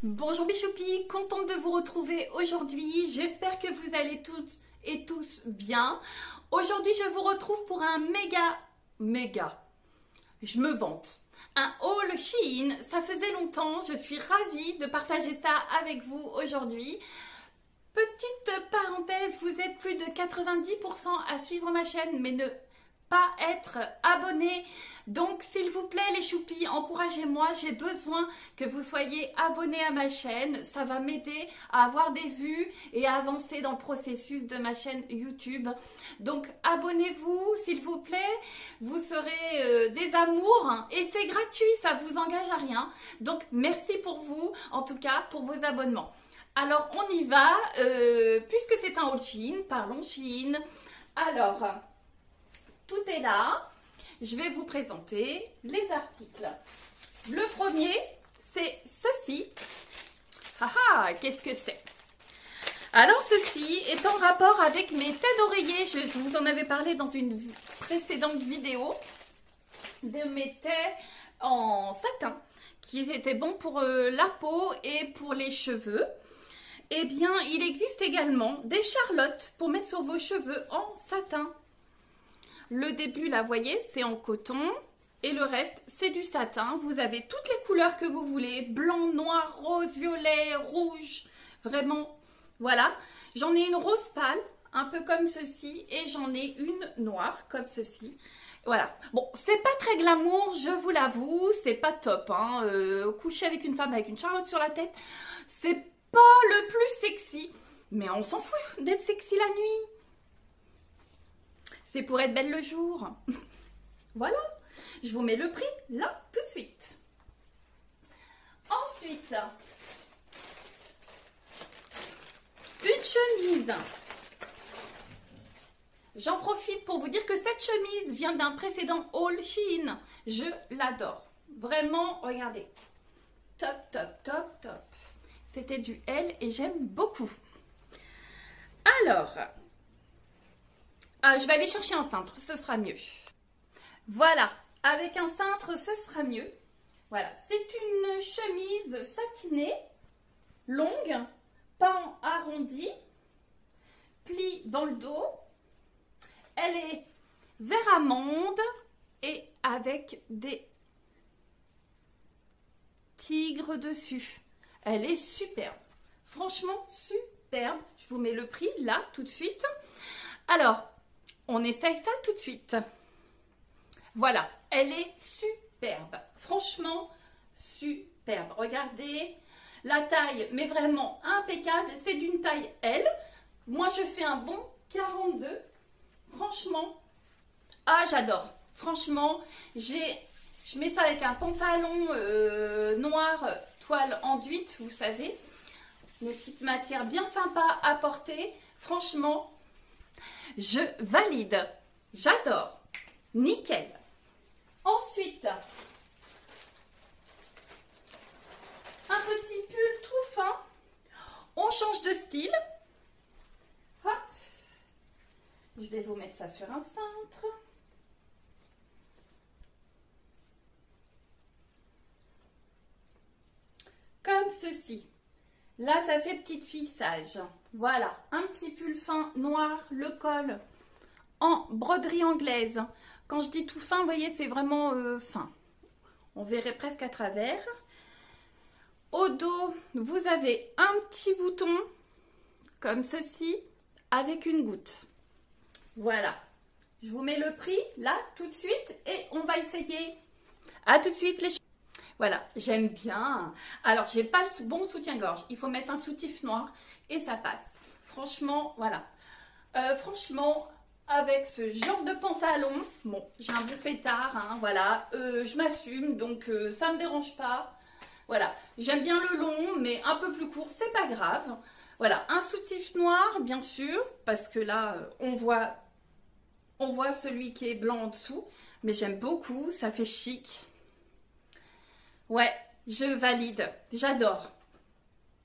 Bonjour mes choupis, contente de vous retrouver aujourd'hui. J'espère que vous allez toutes et tous bien. Aujourd'hui, je vous retrouve pour un méga, je me vante, un haul Shein. Ça faisait longtemps, je suis ravie de partager ça avec vous aujourd'hui. Petite parenthèse, vous êtes plus de 90% à suivre ma chaîne, mais ne pas être abonné. Donc s'il vous plaît les choupis, encouragez-moi, j'ai besoin que vous soyez abonnés à ma chaîne. Ça va m'aider à avoir des vues et à avancer dans le processus de ma chaîne YouTube. Donc abonnez-vous s'il vous plaît, vous serez des amours et c'est gratuit, ça vous engage à rien. Donc merci pour vous, en tout cas pour vos abonnements. Alors on y va, puisque c'est un haul Shein, parlons Shein. Alors, tout est là. Je vais vous présenter les articles. Le premier, c'est ceci. Ah ah, qu'est-ce que c'est? Alors, ceci est en rapport avec mes têtes d'oreiller. Je vous en avais parlé dans une précédente vidéo de mes têtes en satin qui étaient bons pour la peau et pour les cheveux. Eh bien, il existe également des charlottes pour mettre sur vos cheveux en satin. Le début, là, vous voyez, c'est en coton. Et le reste, c'est du satin. Vous avez toutes les couleurs que vous voulez. Blanc, noir, rose, violet, rouge. Vraiment, voilà. J'en ai une rose pâle, un peu comme ceci. Et j'en ai une noire, comme ceci. Voilà. Bon, c'est pas très glamour, je vous l'avoue. C'est pas top, hein. Coucher avec une femme avec une charlotte sur la tête, c'est pas le plus sexy. Mais on s'en fout d'être sexy la nuit. C'est pour être belle le jour. Voilà. Je vous mets le prix là, tout de suite. Ensuite, une chemise. J'en profite pour vous dire que cette chemise vient d'un précédent haul Shein. Je l'adore. Vraiment, regardez. Top, top, top, top. C'était du L et j'aime beaucoup. Alors... je vais aller chercher un cintre, ce sera mieux. Voilà, avec un cintre, ce sera mieux. Voilà, c'est une chemise satinée, longue, pan arrondi, pli dans le dos. Elle est vert amande et avec des tigres dessus. Elle est superbe, franchement superbe. Je vous mets le prix là, tout de suite. Alors, on essaye ça tout de suite. Voilà, elle est superbe. Franchement, superbe. Regardez, la taille, mais vraiment impeccable. C'est d'une taille L. Moi, je fais un bon 42. Franchement, j'adore. Franchement, je mets ça avec un pantalon noir, toile enduite, vous savez. Une petite matière bien sympa à porter. Franchement, je valide. J'adore. Nickel. Ensuite, un petit pull tout fin. On change de style. Hop. Je vais vous mettre ça sur un cintre. Comme ceci. Là, ça fait petite fille sage. Voilà, un petit pull fin noir, le col en broderie anglaise. Quand je dis tout fin, vous voyez, c'est vraiment fin. On verrait presque à travers. Au dos, vous avez un petit bouton comme ceci avec une goutte. Voilà. Je vous mets le prix là tout de suite et on va essayer. À tout de suite les filles. Voilà, j'aime bien. Alors, j'ai pas le bon soutien-gorge. Il faut mettre un soutif noir et ça passe. Franchement, voilà. Franchement, avec ce genre de pantalon, bon, j'ai un beau pétard, hein, voilà. Je m'assume, donc ça ne me dérange pas. Voilà, j'aime bien le long, mais un peu plus court, c'est pas grave. Voilà, un soutif noir, bien sûr, parce que là, on voit celui qui est blanc en dessous. Mais j'aime beaucoup, ça fait chic. Ouais, je valide. J'adore.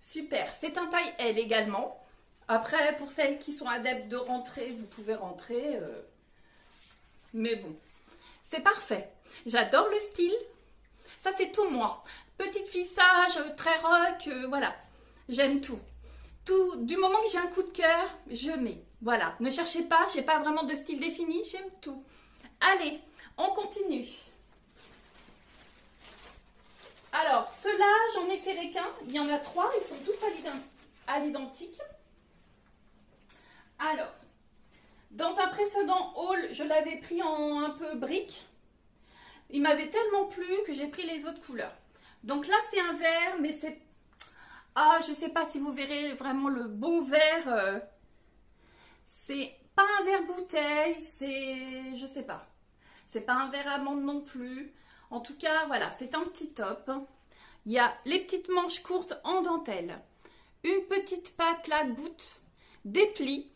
Super. C'est un taille L également. Après, pour celles qui sont adeptes de rentrer, vous pouvez rentrer. Mais bon, c'est parfait. J'adore le style. Ça, c'est tout moi. petite fille sage, très rock, voilà. J'aime tout. Tout, du moment que j'ai un coup de cœur, je mets. Voilà, ne cherchez pas, j'ai pas vraiment de style défini, j'aime tout. Allez, on continue. Alors, ceux-là, j'en ai serré qu'un. Il y en a 3, ils sont tous à l'identique. Alors, dans un précédent haul, je l'avais pris en un peu brique. Il m'avait tellement plu que j'ai pris les autres couleurs. Donc là, c'est un vert, mais c'est... Ah, je ne sais pas si vous verrez vraiment le beau vert. C'est pas un vert bouteille, c'est... Je sais pas. C'est pas un vert amande non plus. En tout cas, voilà, c'est un petit top. Il y a les petites manches courtes en dentelle. Une petite patte là, goutte. Des plis.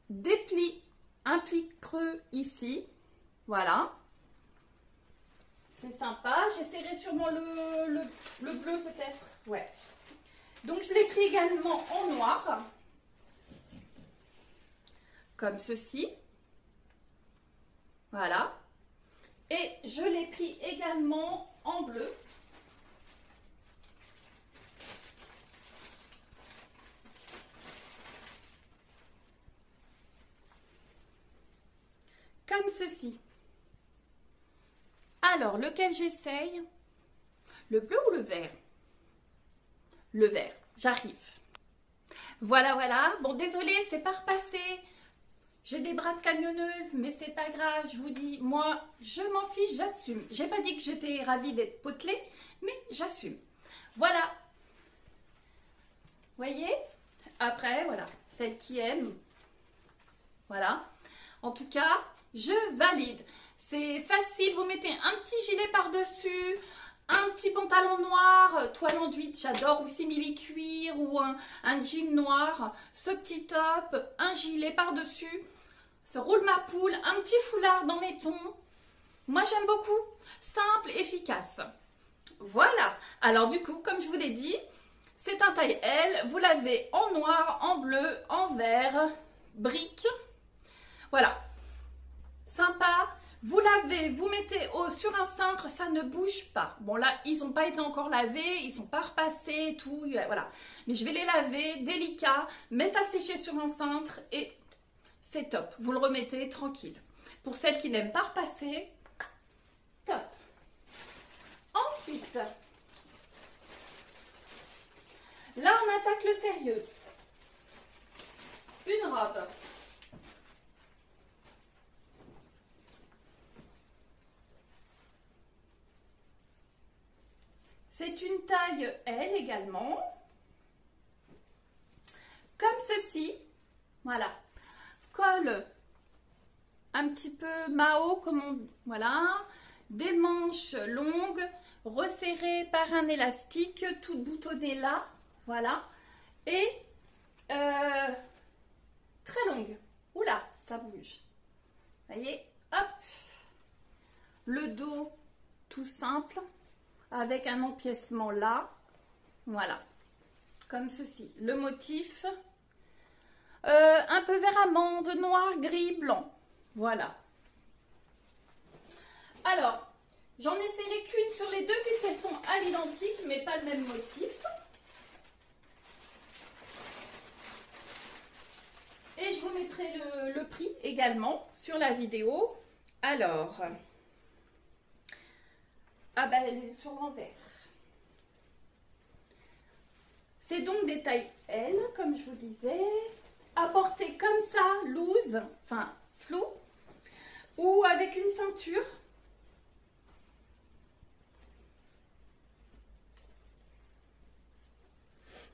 Des plis. Un pli creux ici. Voilà. C'est sympa. J'essaierai sûrement le bleu peut-être. Ouais. Donc je l'ai pris également en noir. Comme ceci. Voilà. Et je l'ai pris également en bleu. Comme ceci. Alors, lequel j'essaye? Le bleu ou le vert? Le vert, j'arrive. Voilà, voilà. Bon, désolé, c'est pas repassé. J'ai des bras de canionneuse, mais c'est pas grave. Je vous dis, moi, je m'en fiche, j'assume. J'ai pas dit que j'étais ravie d'être potelée, mais j'assume. Voilà. Voyez? Après, voilà. Celle qui aime. Voilà. En tout cas, je valide. C'est facile, vous mettez un petit gilet par-dessus, un petit pantalon noir, toile enduite, j'adore, ou simili-cuir, ou un jean noir, ce petit top, un gilet par-dessus, ça roule ma poule, un petit foulard dans les tons. Moi j'aime beaucoup, simple, efficace. Voilà, alors du coup, comme je vous l'ai dit, c'est un taille L, vous l'avez en noir, en bleu, en vert, brique, voilà, sympa. Vous lavez, vous mettez sur un cintre, ça ne bouge pas. Bon là, ils n'ont pas été encore lavés, ils ne sont pas repassés, tout, voilà. Mais je vais les laver, délicat, mettre à sécher sur un cintre et c'est top. Vous le remettez tranquille. Pour celles qui n'aiment pas repasser, top. Ensuite, là on attaque le sérieux. Une robe. C'est une taille L également, comme ceci, voilà, col un petit peu Mao, comme on, voilà, des manches longues, resserrées par un élastique, toutes boutonnées là, voilà, et très longue, oula, ça bouge, voyez, hop, le dos tout simple, avec un empiècement là, voilà, comme ceci. Le motif, un peu vert amande, noir, gris, blanc, voilà. Alors, j'en ai serré qu'une sur les deux puisqu'elles sont à l'identique, mais pas le même motif. Et je vous mettrai le prix également sur la vidéo. Alors... Ah ben, elle est sur l'envers. C'est donc des tailles L, comme je vous disais, à porter comme ça, loose, enfin flou, ou avec une ceinture.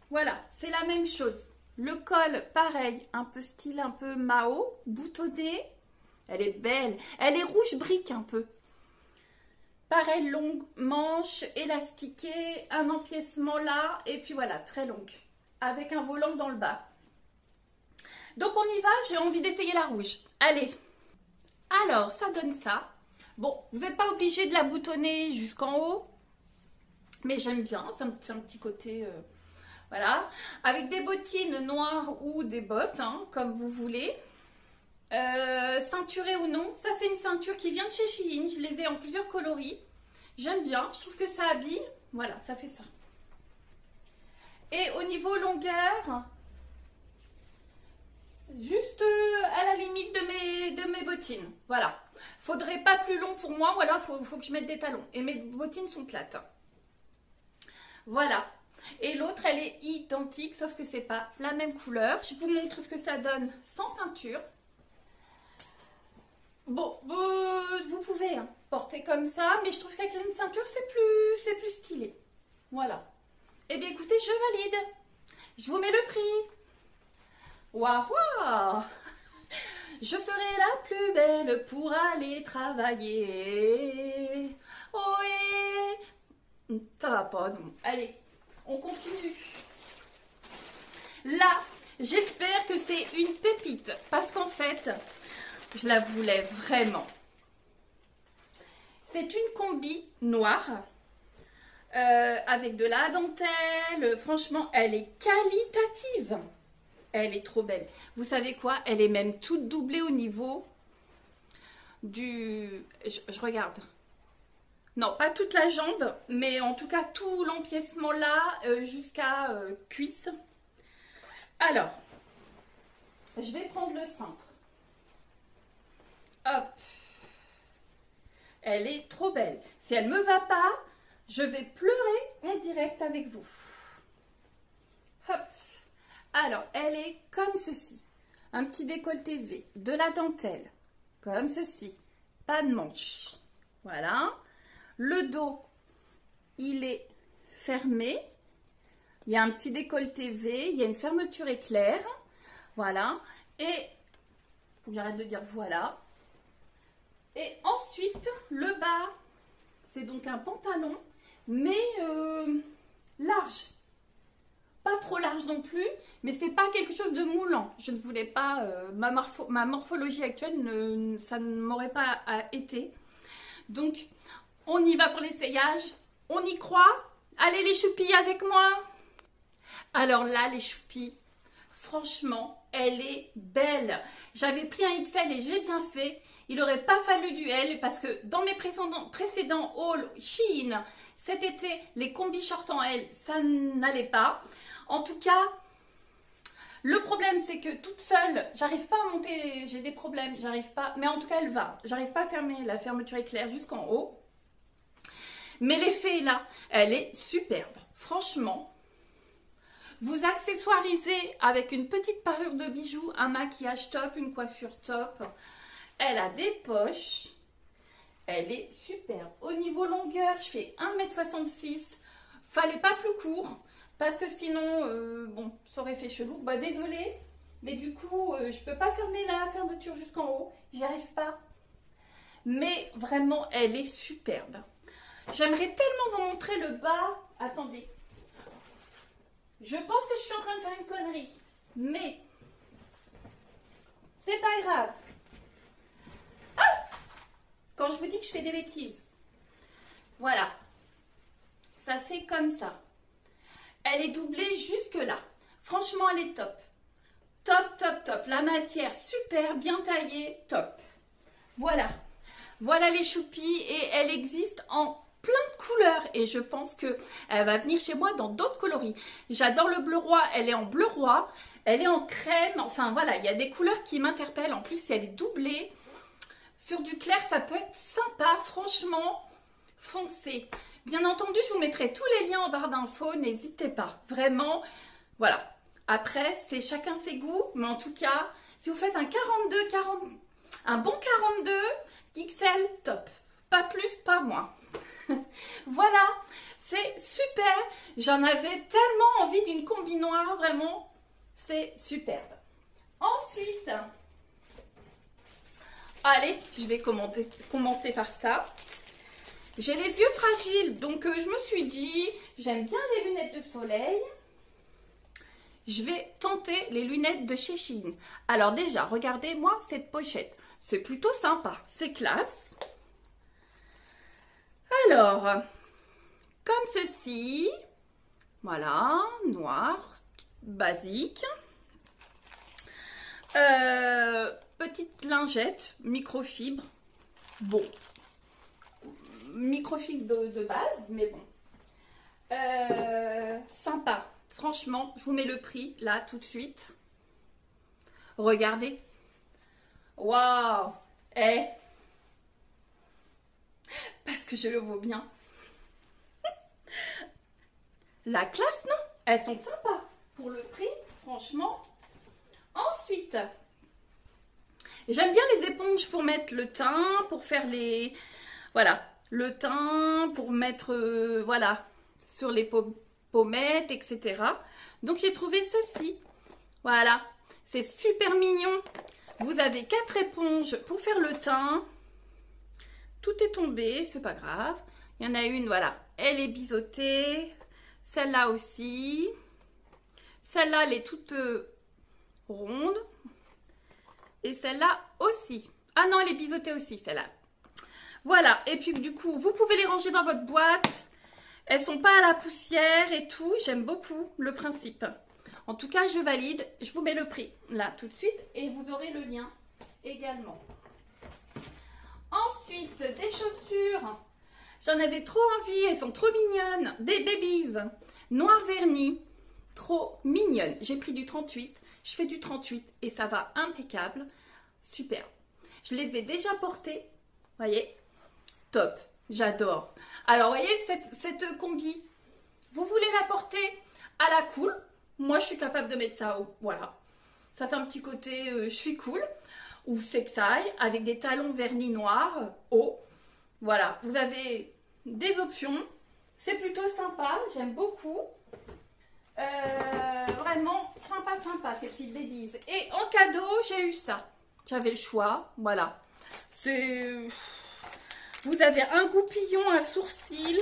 Voilà, c'est la même chose. Le col, pareil, un peu style, un peu Mao, boutonné. Elle est belle. Elle est rouge brique un peu. Pareil, longue manche, élastiquée, un empiècement là, et puis voilà, très longue, avec un volant dans le bas. Donc on y va, j'ai envie d'essayer la rouge. Allez, alors ça donne ça. Bon, vous n'êtes pas obligé de la boutonner jusqu'en haut, mais j'aime bien, c'est un petit côté, voilà. Avec des bottines noires ou des bottes, hein, comme vous voulez. Ceinturée ou non, ça c'est une ceinture qui vient de chez Shein, je les ai en plusieurs coloris, J'aime bien, je trouve que ça habille. Voilà, ça fait ça. Et au niveau longueur, juste à la limite de mes bottines. Voilà. Faudrait pas plus long pour moi, ou alors faut que je mette des talons. Et mes bottines sont plates. Voilà. Et l'autre, elle est identique, sauf que c'est pas la même couleur. Je vous montre ce que ça donne sans ceinture. Bon, vous pouvez hein, porter comme ça, mais je trouve qu'avec une ceinture, c'est plus stylé. Voilà. Eh bien, écoutez, je valide. Je vous mets le prix. Waouh, waouh. Je serai la plus belle pour aller travailler. Oh, ça va pas, non. Allez, on continue. Là, j'espère que c'est une pépite, parce qu'en fait, je la voulais vraiment. C'est une combi noire avec de la dentelle. Franchement, elle est qualitative. Elle est trop belle. Vous savez quoi? Elle est même toute doublée au niveau du... Je regarde. Non, pas toute la jambe, mais en tout cas tout l'empiècement là jusqu'à cuisse. Alors, je vais prendre le cintre. Hop. Elle est trop belle. Si elle ne me va pas, je vais pleurer en direct avec vous. Hop. Alors, elle est comme ceci. Un petit décolleté V, de la dentelle, comme ceci. Pas de manche. Voilà. Le dos, il est fermé. Il y a un petit décolleté V, il y a une fermeture éclair. Voilà. Et, faut que j'arrête de dire voilà. Et ensuite, le bas, c'est donc un pantalon, mais large. Pas trop large non plus, mais c'est pas quelque chose de moulant. Je ne voulais pas, ma morphologie actuelle, ça ne m'aurait pas été. Donc, on y va pour l'essayage. On y croit. Allez les choupis avec moi. Alors là, les choupis, franchement, elle est belle. J'avais pris un XL et j'ai bien fait. Il n'aurait pas fallu du L parce que dans mes précédents hauls Shein, cet été, les combis short en L, ça n'allait pas. En tout cas, le problème c'est que toute seule, j'arrive pas à monter, j'ai des problèmes, j'arrive pas, mais en tout cas elle va. J'arrive pas à fermer la fermeture éclair jusqu'en haut. Mais l'effet est là, elle est superbe. Franchement, vous accessoirisez avec une petite parure de bijoux, un maquillage top, une coiffure top. Elle a des poches. Elle est superbe. Au niveau longueur, je fais 1,66 m. Fallait pas plus court. Parce que sinon, bon, ça aurait fait chelou. Bah, désolée. Mais du coup, je peux pas fermer la fermeture jusqu'en haut. J'y arrive pas. Mais vraiment, elle est superbe. J'aimerais tellement vous montrer le bas. Attendez. Je pense que je suis en train de faire une connerie. Mais, c'est pas grave. Quand je vous dis que je fais des bêtises. Voilà. Ça fait comme ça. Elle est doublée jusque là. Franchement, elle est top. Top, top, top. La matière, super, bien taillée, top. Voilà. Voilà les choupis et elle existe en plein de couleurs. Et je pense qu'elle va venir chez moi dans d'autres coloris. J'adore le bleu roi. Elle est en bleu roi. Elle est en crème. Enfin, voilà. Il y a des couleurs qui m'interpellent. En plus, si elle est doublée. Sur du clair, ça peut être sympa, franchement, foncez. Bien entendu, je vous mettrai tous les liens en barre d'infos, n'hésitez pas. Vraiment, voilà. Après, c'est chacun ses goûts, mais en tout cas, si vous faites un 42, un bon 42, XL, top. Pas plus, pas moins. Voilà, c'est super. J'en avais tellement envie d'une combi noire, vraiment, c'est superbe. Ensuite... Allez, je vais commencer par ça. J'ai les yeux fragiles, donc je me suis dit, j'aime bien les lunettes de soleil. Je vais tenter les lunettes de chez Shein. Alors déjà, regardez-moi cette pochette. C'est plutôt sympa, c'est classe. Alors, comme ceci. Voilà, noir, basique. Petite lingette, microfibre. Bon, microfibre de base, mais bon. Sympa. Franchement, je vous mets le prix là tout de suite. Regardez. Waouh! Parce que je le vaux bien. La classe, non? Elles sont sympas. Pour le prix, franchement. Ensuite, j'aime bien les éponges pour mettre le teint, pour faire les... Voilà, le teint, pour mettre, voilà, sur les pommettes, etc. Donc, j'ai trouvé ceci. Voilà, c'est super mignon. Vous avez 4 éponges pour faire le teint. Tout est tombé, c'est pas grave. Il y en a une, voilà, elle est biseautée. Celle-là aussi. Celle-là, elle est toute ronde. Et celle-là aussi. Ah non, elle est biseautée aussi, celle-là. Voilà. Et puis, du coup, vous pouvez les ranger dans votre boîte. Elles sont pas à la poussière et tout. J'aime beaucoup le principe. En tout cas, je valide. Je vous mets le prix, là, tout de suite. Et vous aurez le lien également. Ensuite, des chaussures. J'en avais trop envie. Elles sont trop mignonnes. Des babies. Noir verni. Trop mignonne. J'ai pris du 38. Je fais du 38 et ça va impeccable. Super. Je les ai déjà portées. Voyez. Top. J'adore. Alors, voyez cette combi. Vous voulez la porter à la cool. Moi, je suis capable de mettre ça. Voilà. Ça fait un petit côté je suis cool. Ou sexy avec des talons vernis noirs haut. Voilà. Vous avez des options. C'est plutôt sympa. J'aime beaucoup. Vraiment sympa ces petites ladies. Et en cadeau, j'ai eu ça. J'avais le choix. Voilà. C'est... Vous avez un goupillon à sourcils.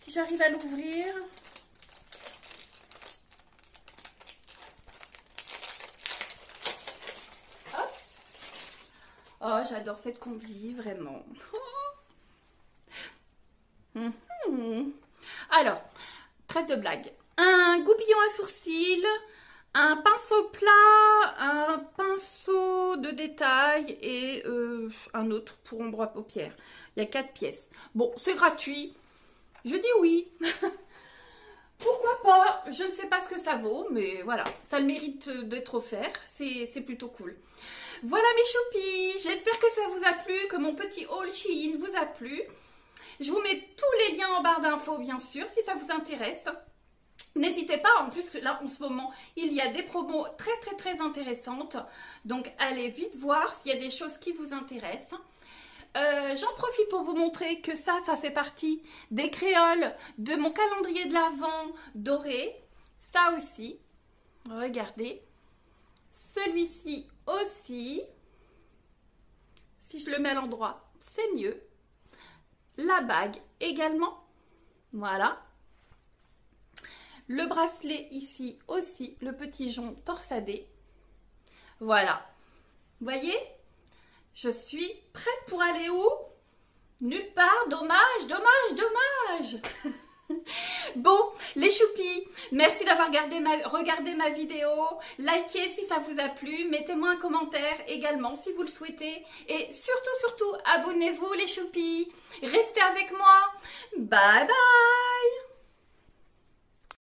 Si j'arrive à l'ouvrir. Hop. Oh, j'adore cette combi, vraiment. Alors, trêve de blague. Un goupillon à sourcils, un pinceau plat, un pinceau de détail et un autre pour ombre à paupières. Il y a 4 pièces. Bon, c'est gratuit. Je dis oui. Pourquoi pas? Je ne sais pas ce que ça vaut, mais voilà. Ça a le mérite d'être offert. C'est plutôt cool. Voilà mes choupis. J'espère que ça vous a plu, que mon petit haul Shein vous a plu. Je vous mets tous les liens en barre d'infos, bien sûr, si ça vous intéresse. N'hésitez pas, en plus, là, en ce moment, il y a des promos très intéressantes. Donc, allez vite voir s'il y a des choses qui vous intéressent. J'en profite pour vous montrer que ça fait partie des créoles de mon calendrier de l'Avent doré. Ça aussi, regardez. Celui-ci aussi. Si je le mets à l'endroit, c'est mieux. La bague également. Voilà. Le bracelet ici aussi, le petit jonc torsadé. Voilà. Vous voyez? Je suis prête pour aller où? Nulle part. Dommage, dommage. Bon, les choupis, merci d'avoir regardé ma vidéo. Likez si ça vous a plu. Mettez-moi un commentaire également si vous le souhaitez. Et surtout, abonnez-vous les choupis. Restez avec moi. Bye bye.